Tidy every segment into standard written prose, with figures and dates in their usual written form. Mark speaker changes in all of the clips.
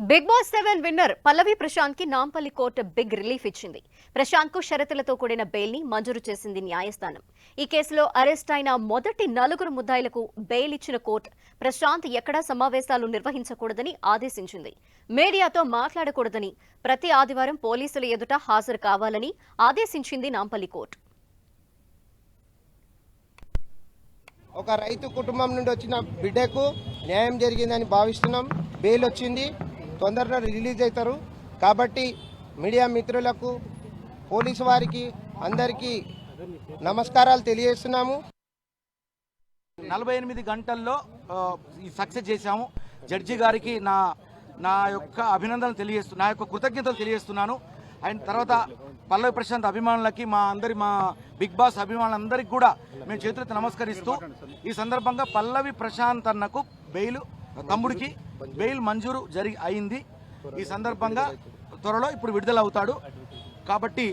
Speaker 1: Big boss 7 winner పల్లవి ప్రశాంత్ కి Nampally court big relief ఇచ్చింది. ప్రశాంత్ కు షరతులతో కూడిన బెయిల్ ని మంజూరు చేసింది న్యాయస్థానం. ఈ కేసులో అరెస్ట్ అయిన మొదటి 4 ముద్దాయిలకు బెయిల్ ఇచ్చిన కోర్టు ప్రశాంత్ ఎక్కడా సమావేశాలు నిర్వహించకూడదని ఆదేశించింది. మీడియాతో మాట్లాడకూడదని, ప్రతి ఆదివారం పోలీసుల ఎదుట హాజరు కావాలని ఆదేశించింది నాంపల్లి కోర్టు.
Speaker 2: ఒక రైతు కుటుంబం నుండి వచ్చిన బిడ్డకు న్యాయం జరిగిందని భావిస్తున్నాం. బెయిల్ వచ్చింది, తొందరగా రిలీజ్ అవుతారు. కాబట్టి మీడియా మిత్రులకు, పోలీసు వారికి అందరికీ నమస్కారాలు తెలియజేస్తున్నాము.
Speaker 3: 48 గంటల్లో ఈ సక్సెస్ చేశాము. జడ్జి గారికి నా యొక్క అభినందనలు తెలియజేస్తూ, నా యొక్క కృతజ్ఞతలు తెలియజేస్తున్నాను. అండ్ తర్వాత పల్లవి ప్రశాంత్ అభిమానులకి, మా బిగ్ బాస్ అభిమానులందరికీ కూడా మేము చేతులెత్తి నమస్కరిస్తూ, ఈ సందర్భంగా పల్లవి ప్రశాంత్ అన్నకు తమ్ముడికి బెయిల్ మంజూరు అయింది. ఈ సందర్భంగా త్వరలో ఇప్పుడు విడుదల అవుతాడు. కాబట్టి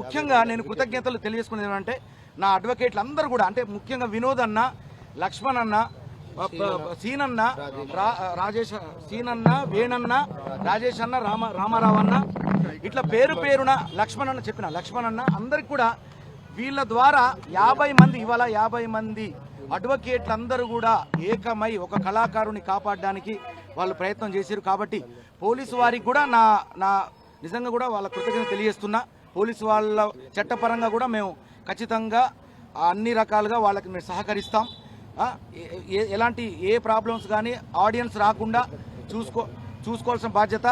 Speaker 3: ముఖ్యంగా నేను కృతజ్ఞతలు తెలియజేసుకునేది ఏమంటే, నా అడ్వకేట్లు అందరూ కూడా, అంటే ముఖ్యంగా వినోద్ అన్న, లక్ష్మణ్ అన్న, సీనన్న, రాజేష్, సీనన్న, వేణన్న, రాజేష్ అన్న, రామారావు అన్న, ఇట్లా పేరున లక్ష్మణ్ అన్న అందరికి కూడా వీళ్ళ ద్వారా 50 మంది, ఇవాళ 50 మంది అడ్వకేట్లు అందరూ కూడా ఏకమై ఒక కళాకారుని కాపాడడానికి వాళ్ళు ప్రయత్నం చేశారు. కాబట్టి పోలీసు వారికి కూడా నా నిజంగా కూడా వాళ్ళ కృతజ్ఞత తెలియజేస్తున్నా. పోలీసు వాళ్ళ చట్టపరంగా కూడా మేము ఖచ్చితంగా అన్ని రకాలుగా వాళ్ళకి మేము సహకరిస్తాం. ఎలాంటి ఏ ప్రాబ్లమ్స్ కానీ ఆడియన్స్ రాకుండా చూసుకోవాల్సిన బాధ్యత